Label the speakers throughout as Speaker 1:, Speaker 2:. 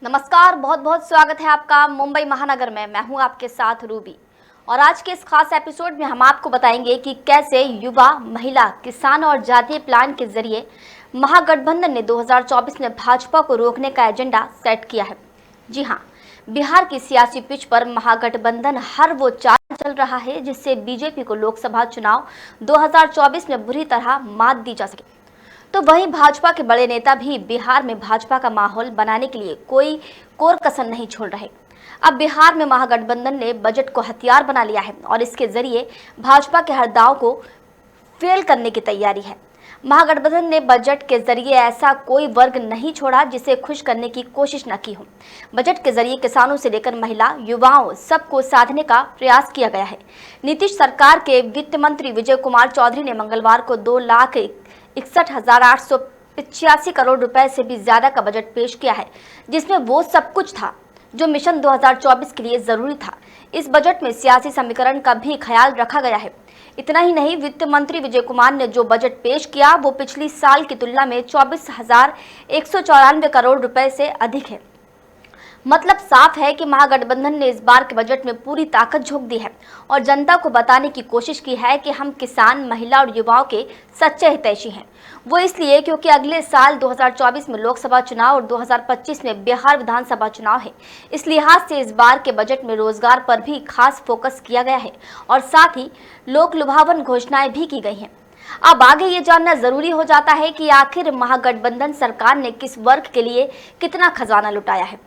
Speaker 1: नमस्कार, बहुत बहुत स्वागत है आपका मुंबई महानगर में। मैं हूं आपके साथ रूबी और आज के इस खास एपिसोड में हम आपको बताएंगे कि कैसे युवा, महिला, किसान और जातीय प्लान के जरिए महागठबंधन ने 2024 में भाजपा को रोकने का एजेंडा सेट किया है। जी हां, बिहार की सियासी पिच पर महागठबंधन हर वो चाल चल रहा है जिससे बीजेपी को लोकसभा चुनाव 2024 में बुरी तरह मात दी जा सके। तो वहीं भाजपा के बड़े नेता भी बिहार में भाजपा का माहौल बनाने के लिए कोई कोर कसर नहीं छोड़ रहे। अब बिहार में महागठबंधन ने बजट को हथियार बना लिया है और इसके जरिए भाजपा के हर दांव को फेल करने की तैयारी है। महागठबंधन ने बजट के जरिए ऐसा कोई वर्ग नहीं छोड़ा जिसे खुश करने की कोशिश न की हो। बजट के जरिए किसानों से लेकर महिला, युवाओं सबको साधने का प्रयास किया गया है। नीतीश सरकार के वित्त मंत्री विजय कुमार चौधरी ने मंगलवार को 2,61,885 करोड़ रुपए से भी ज्यादा का बजट पेश किया है, जिसमें वो सब कुछ था जो मिशन 2024 के लिए जरूरी था। इस बजट में सियासी समीकरण का भी ख्याल रखा गया है। इतना ही नहीं, वित्त मंत्री विजय कुमार ने जो बजट पेश किया वो पिछली साल की तुलना में 24,194 करोड़ रुपए से अधिक है। मतलब साफ है कि महागठबंधन ने इस बार के बजट में पूरी ताकत झोंक दी है और जनता को बताने की कोशिश की है कि हम किसान, महिला और युवाओं के सच्चे हितैषी हैं। वो इसलिए क्योंकि अगले साल 2024 में लोकसभा चुनाव और 2025 में बिहार विधानसभा चुनाव है। इस लिहाज से इस बार के बजट में रोजगार पर भी खास फोकस किया गया है और साथ ही लोक लुभावन घोषणाएं भी की गई हैं। अब आगे ये जानना जरूरी हो जाता है कि आखिर महागठबंधन सरकार ने किस वर्ग के लिए कितना खजाना लुटाया है।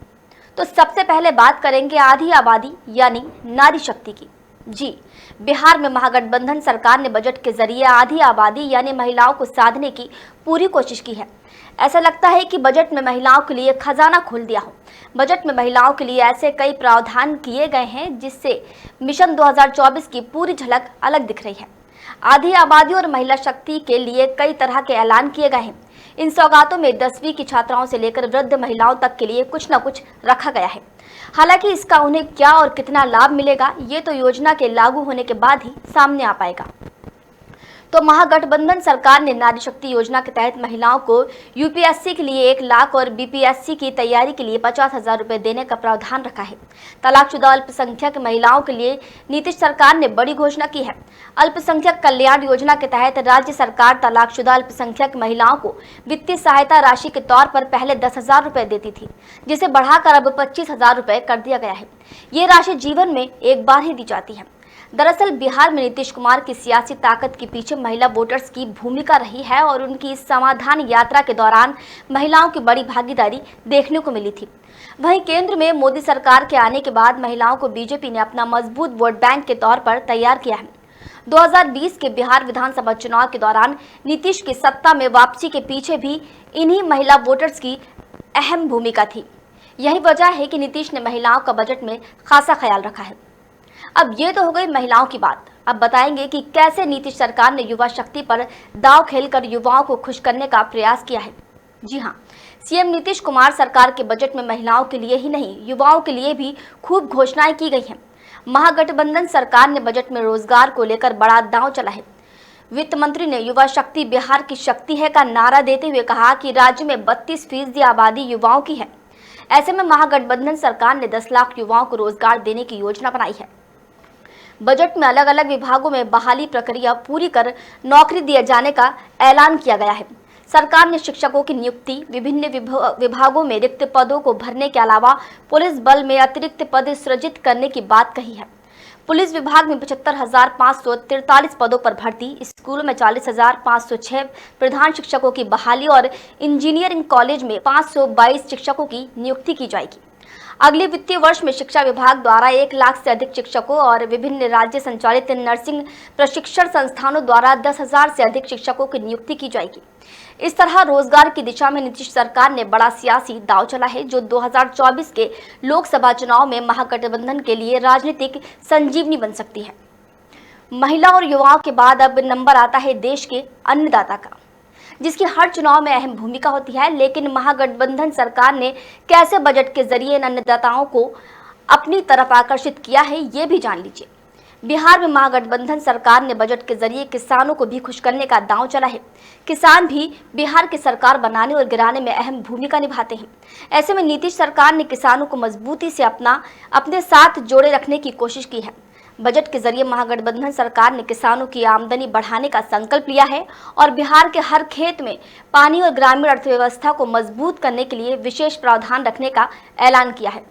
Speaker 1: तो सबसे पहले बात करेंगे आधी आबादी यानी नारी शक्ति की। जी, बिहार में महागठबंधन सरकार ने बजट के जरिए आधी आबादी यानी महिलाओं को साधने की पूरी कोशिश की है। ऐसा लगता है कि बजट में महिलाओं के लिए खजाना खोल दिया हो। बजट में महिलाओं के लिए ऐसे कई प्रावधान किए गए हैं जिससे मिशन 2024 की पूरी झलक अलग दिख रही है। आधी आबादी और महिला शक्ति के लिए कई तरह के ऐलान किए गए हैं। इन सौगातों में 10वीं की छात्राओं से लेकर वृद्ध महिलाओं तक के लिए कुछ न कुछ रखा गया है। हालांकि इसका उन्हें क्या और कितना लाभ मिलेगा ये तो योजना के लागू होने के बाद ही सामने आ पाएगा। तो महागठबंधन सरकार ने नारी शक्ति योजना के तहत महिलाओं को यूपीएससी के लिए 1 लाख और बीपीएससी की तैयारी के लिए 50,000 रुपए देने का प्रावधान रखा है। तलाकशुदा अल्पसंख्यक महिलाओं के लिए नीतीश सरकार ने बड़ी घोषणा की है। अल्पसंख्यक कल्याण योजना के तहत राज्य सरकार तलाकशुदा अल्पसंख्यक महिलाओं को वित्तीय सहायता राशि के तौर पर पहले 10,000 रुपए देती थी, जिसे बढ़ाकर अब 25,000 रुपए कर दिया गया है। ये राशि जीवन में एक बार ही दी जाती है। दरअसल बिहार में नीतीश कुमार की सियासी ताकत के पीछे महिला वोटर्स की भूमिका रही है और उनकी इस समाधान यात्रा के दौरान महिलाओं की बड़ी भागीदारी देखने को मिली थी। वहीं केंद्र में मोदी सरकार के आने के बाद महिलाओं को बीजेपी ने अपना मजबूत वोट बैंक के तौर पर तैयार किया है। 2020 के बिहार विधानसभा चुनाव के दौरान नीतीश की सत्ता में वापसी के पीछे भी इन्हीं महिला वोटर्स की अहम भूमिका थी। यही वजह है कि नीतीश ने महिलाओं का बजट में खासा ख्याल रखा है। अब ये तो हो गई महिलाओं की बात। अब बताएंगे कि कैसे नीतीश सरकार ने युवा शक्ति पर दांव खेलकर युवाओं को खुश करने का प्रयास किया है। जी हां, सीएम नीतीश कुमार सरकार के बजट में महिलाओं के लिए ही नहीं, युवाओं के लिए भी खूब घोषणाएं की गई हैं। महागठबंधन सरकार ने बजट में रोजगार को लेकर बड़ा दांव चला है। वित्त मंत्री ने युवा शक्ति बिहार की शक्ति है का नारा देते हुए कहा कि राज्य में 32% आबादी युवाओं की है। ऐसे में महागठबंधन सरकार ने 10 लाख युवाओं को रोजगार देने की योजना बनाई है। बजट में अलग अलग विभागों में बहाली प्रक्रिया पूरी कर नौकरी दिए जाने का ऐलान किया गया है। सरकार ने शिक्षकों की नियुक्ति, विभिन्न विभागों में रिक्त पदों को भरने के अलावा पुलिस बल में अतिरिक्त पद सृजित करने की बात कही है। पुलिस विभाग में 75,543 पदों पर भर्ती, स्कूलों में 40,506 प्रधान शिक्षकों की बहाली और इंजीनियरिंग कॉलेज में 522 शिक्षकों की नियुक्ति की जाएगी। अगले वित्तीय वर्ष में शिक्षा विभाग द्वारा 1 लाख से अधिक शिक्षकों और विभिन्न राज्य संचालित नर्सिंग प्रशिक्षण संस्थानों द्वारा 10,000 से अधिक शिक्षकों की नियुक्ति की जाएगी। इस तरह रोजगार की दिशा में नीतीश सरकार ने बड़ा सियासी दांव चला है, जो 2024 के लोकसभा चुनाव में महागठबंधन के लिए राजनीतिक संजीवनी बन सकती है। महिला और युवाओं के बाद अब नंबर आता है देश के अन्नदाता का, जिसकी हर चुनाव में अहम भूमिका होती है। लेकिन महागठबंधन सरकार ने कैसे बजट के जरिए इन अन्नदाताओं को अपनी तरफ आकर्षित किया है, ये भी जान लीजिए। बिहार में महागठबंधन सरकार ने बजट के जरिए किसानों को भी खुश करने का दांव चला है। किसान भी बिहार की सरकार बनाने और गिराने में अहम भूमिका निभाते हैं। ऐसे में नीतीश सरकार ने किसानों को मजबूती से अपने साथ जोड़े रखने की कोशिश की है। बजट के जरिए महागठबंधन सरकार ने किसानों की आमदनी बढ़ाने का संकल्प लिया है और बिहार के हर खेत में पानी और ग्रामीण अर्थव्यवस्था को मजबूत करने के लिए विशेष प्रावधान रखने का ऐलान किया है।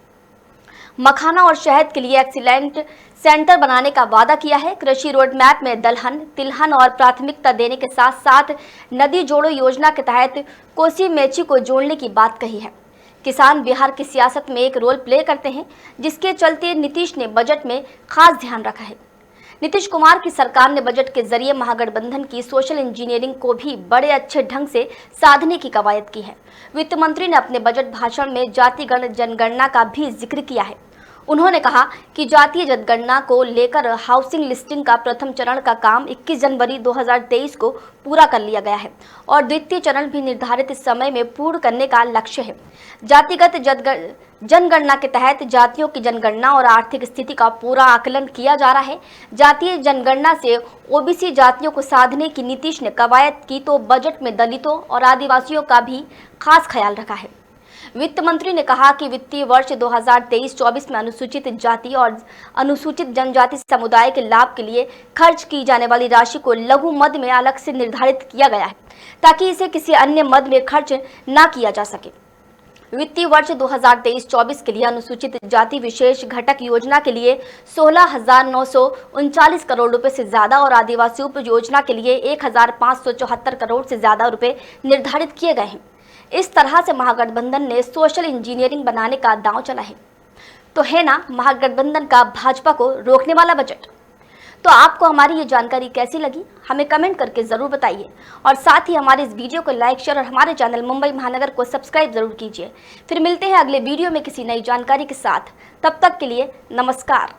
Speaker 1: मखाना और शहद के लिए एक्सीलेंट सेंटर बनाने का वादा किया है। कृषि रोड मैप में दलहन, तिलहन और प्राथमिकता देने के साथ साथ नदी जोड़ो योजना के तहत कोसी मेची को जोड़ने की बात कही है। किसान बिहार की सियासत में एक रोल प्ले करते हैं, जिसके चलते नीतीश ने बजट में खास ध्यान रखा है। नीतीश कुमार की सरकार ने बजट के जरिए महागठबंधन की सोशल इंजीनियरिंग को भी बड़े अच्छे ढंग से साधने की कवायद की है। वित्त मंत्री ने अपने बजट भाषण में जातिगत जनगणना का भी जिक्र किया है। उन्होंने कहा कि जातीय जनगणना को लेकर हाउसिंग लिस्टिंग का प्रथम चरण का काम 21 जनवरी 2023 को पूरा कर लिया गया है और द्वितीय चरण भी निर्धारित समय में पूर्ण करने का लक्ष्य है। जातिगत जनगणना के तहत जातियों की जनगणना और आर्थिक स्थिति का पूरा आकलन किया जा रहा है। जातीय जनगणना से ओबीसी जातियों को साधने की नीतीश ने कवायद की तो बजट में दलितों और आदिवासियों का भी खास ख्याल रखा है। वित्त मंत्री ने कहा कि वित्तीय वर्ष 2023-24 में अनुसूचित जाति और अनुसूचित जनजाति समुदाय के लाभ के लिए खर्च की जाने वाली राशि को लघु मद में अलग से निर्धारित किया गया है, ताकि इसे किसी अन्य मद में खर्च न किया जा सके। वित्तीय वर्ष 2023-24 के लिए अनुसूचित जाति विशेष घटक योजना के लिए 16,939 करोड़ रुपए से ज्यादा और आदिवासी उप योजना के लिए 1,574 करोड़ से ज्यादा रुपए निर्धारित किए गए हैं। इस तरह से महागठबंधन ने सोशल इंजीनियरिंग बनाने का दांव चला है। तो है ना महागठबंधन का भाजपा को रोकने वाला बजट। तो आपको हमारी ये जानकारी कैसी लगी, हमें कमेंट करके जरूर बताइए और साथ ही हमारे इस वीडियो को लाइक, शेयर और हमारे चैनल मुंबई महानगर को सब्सक्राइब जरूर कीजिए। फिर मिलते हैं अगले वीडियो में किसी नई जानकारी के साथ। तब तक के लिए नमस्कार।